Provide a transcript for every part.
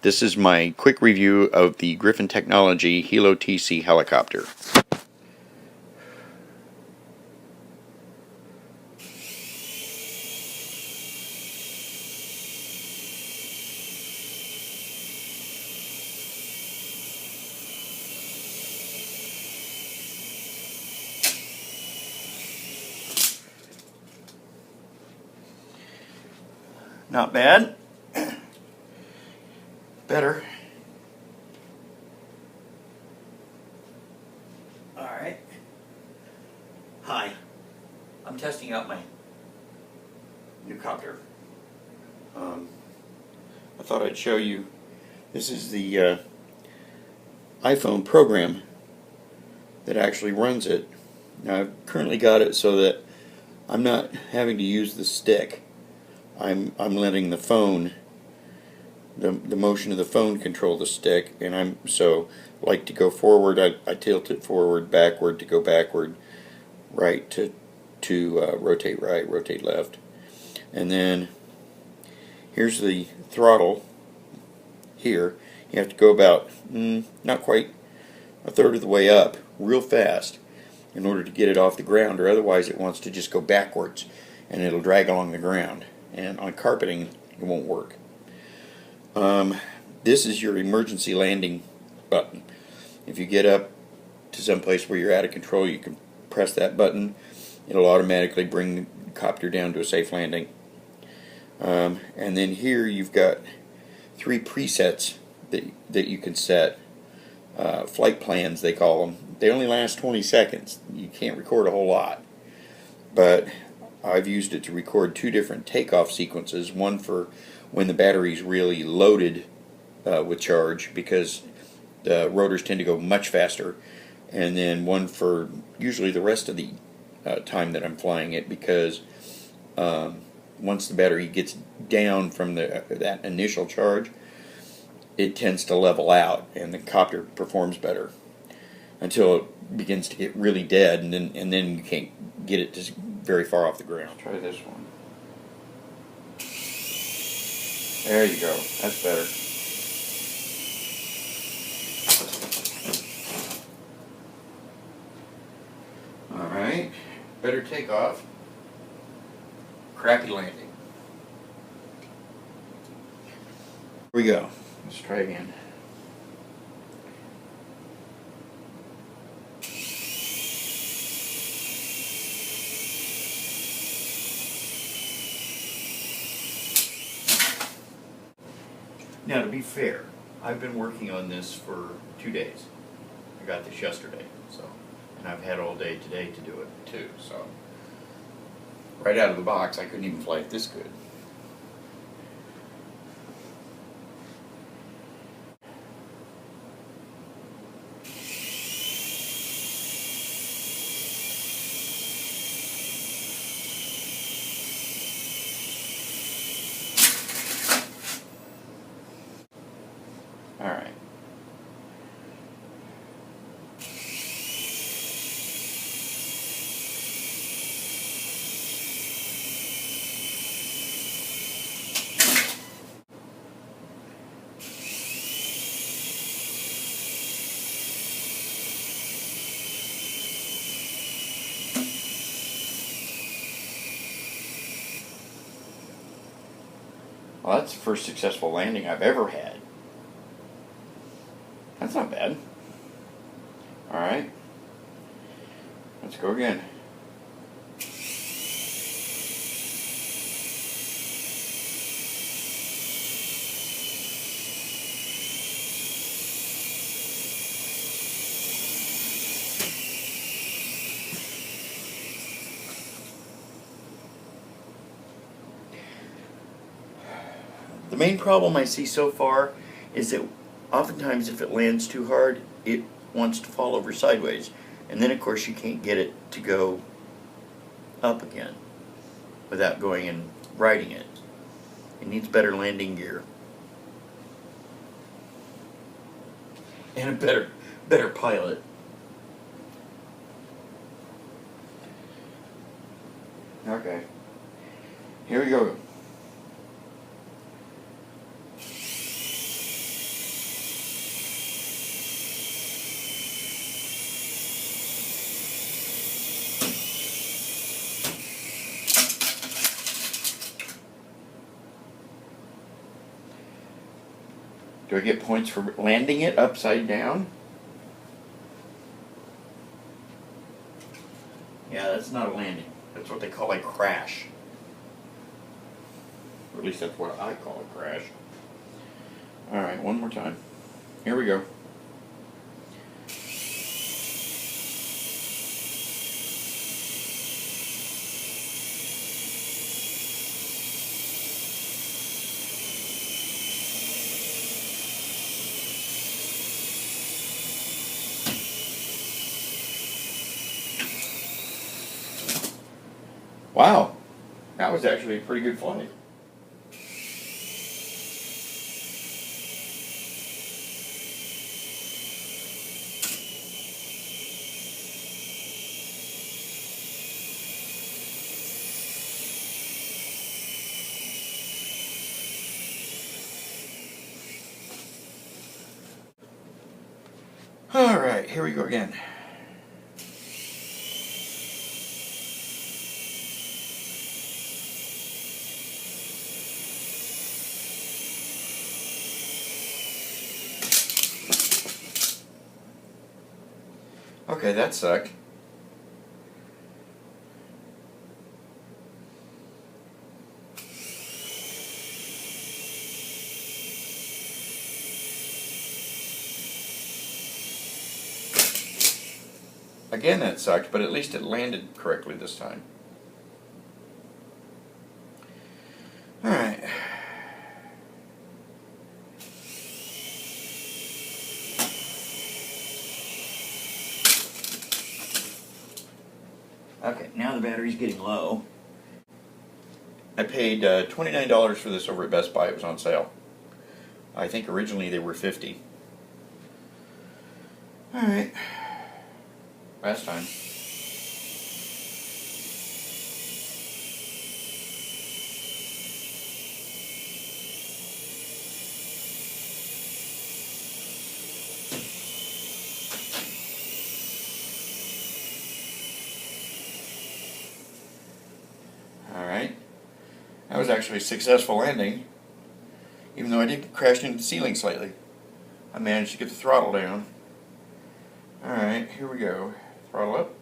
This is my quick review of the Griffin Technology Helo TC helicopter. Not bad. Better. Alright. Hi. I'm testing out my new copter. I thought I'd show you. This is the iPhone program that actually runs it. Now I've currently got it so that I'm not having to use the stick. I'm letting the phone, the motion of the phone control the stick, and I'm like to go forward, I tilt it forward, backward to go backward, right to rotate right, rotate left, and then here's the throttle. Here you have to go about not quite a third of the way up real fast in order to get it off the ground, or otherwise it wants to just go backwards and it'll drag along the ground, and on carpeting it won't work. This is your emergency landing button. If you get up to some place where you're out of control, you can press that button. It'll automatically bring the copter down to a safe landing. And then here you've got 3 presets that you can set. Flight plans, they call them. They only last 20 seconds. You can't record a whole lot. But I've used it to record 2 different takeoff sequences. One for when the battery's really loaded with charge, because the rotors tend to go much faster. And then one for usually the rest of the time that I'm flying it, because once the battery gets down from that initial charge, it tends to level out and the copter performs better until it begins to get really dead, and then you can't get it to very far off the ground. Try this one. There you go. That's better. Alright. Better takeoff. Crappy landing. Here we go. Let's try again. Now, to be fair, I've been working on this for 2 days. I got this yesterday, and I've had all day today to do it too. So, right out of the box, I couldn't even fly it this good. All right. Well, that's the first successful landing I've ever had. That's not bad. Alright. Let's go again. The main problem I see so far is that oftentimes if it lands too hard, it wants to fall over sideways. And then of course you can't get it to go up again without going and riding it. It needs better landing gear. And a better pilot. Okay. Here we go. Do I get points for landing it upside down? Yeah, that's not a landing. That's what they call a crash. Or at least that's what I call a crash. Alright, one more time. Here we go. Wow, that was actually a pretty good flight. All right, here we go again. Okay, that sucked. Again, that sucked, but at least it landed correctly this time. All right. Okay, now the battery's getting low. I paid $29 for this over at Best Buy. It was on sale. I think originally they were $50. All right. Last time. All right. That was actually a successful landing, even though I did crash into the ceiling slightly. I managed to get the throttle down. All right, here we go. Throttle up.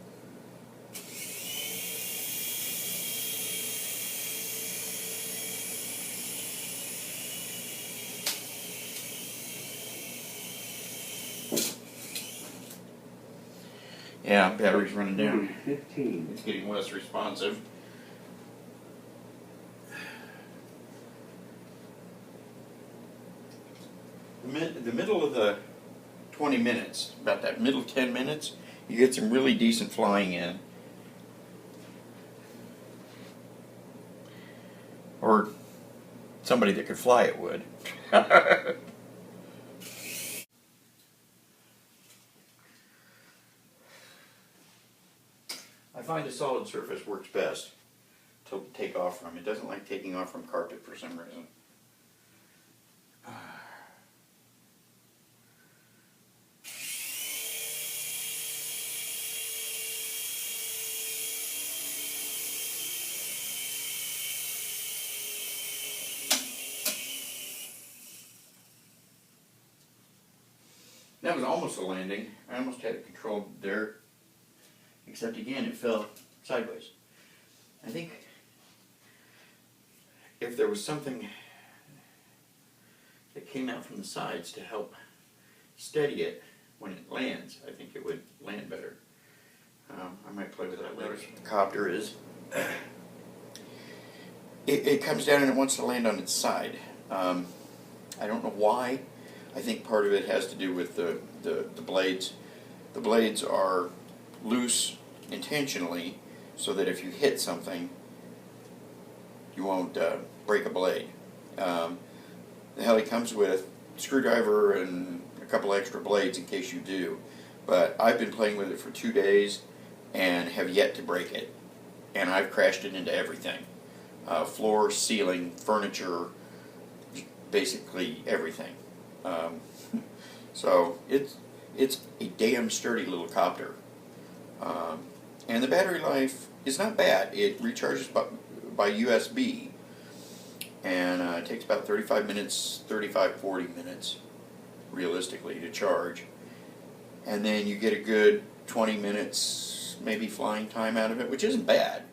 Yeah, battery's running down. 15. It's getting less responsive. The middle of the 20 minutes, about that middle 10 minutes, you get some really decent flying in. Or somebody that could fly it would. I find a solid surface works best to take off from. It doesn't like taking off from carpet for some reason. That was almost a landing. I almost had it controlled there, except again it fell sideways. I think if there was something that came out from the sides to help steady it when it lands, I think it would land better. I might play with that later. The copter is, it comes down and it wants to land on its side. I don't know why. I think part of it has to do with the blades. The blades are loose intentionally so that if you hit something, you won't break a blade. The Heli comes with a screwdriver and a couple extra blades in case you do. But I've been playing with it for 2 days and have yet to break it. And I've crashed it into everything. Floor, ceiling, furniture, basically everything. So it's a damn sturdy little copter. And the battery life is not bad. It recharges by USB. And it takes about 35 minutes, 35, 40 minutes. realistically, to charge. And then you get a good 20 minutes, maybe flying time out of it, which isn't bad.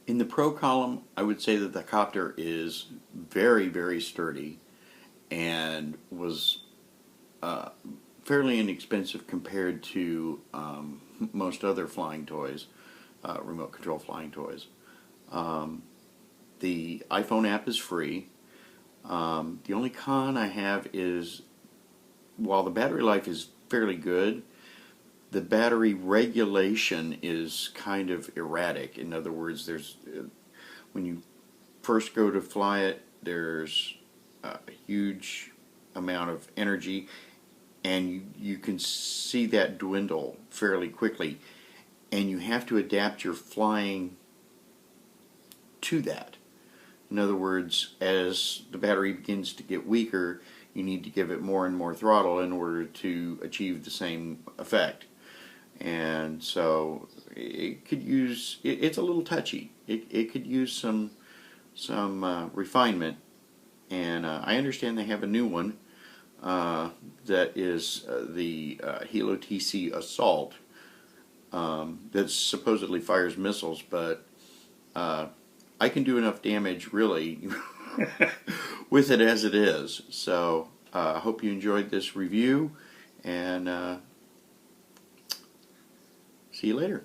In the Pro column, I would say that the copter is very, very sturdy and was fairly inexpensive compared to most other flying toys, remote control flying toys. The iPhone app is free. The only con I have is, while the battery life is fairly good, the battery regulation is kind of erratic. In other words, when you first go to fly it, there's a huge amount of energy, and you can see that dwindle fairly quickly, and you have to adapt your flying to that. In other words, as the battery begins to get weaker, you need to give it more and more throttle in order to achieve the same effect. And so it could use, it's a little touchy. It could use some refinement. And I understand they have a new one that is the Helo TC Assault that supposedly fires missiles, but I can do enough damage, really, with it as it is. So I hope you enjoyed this review, and see you later.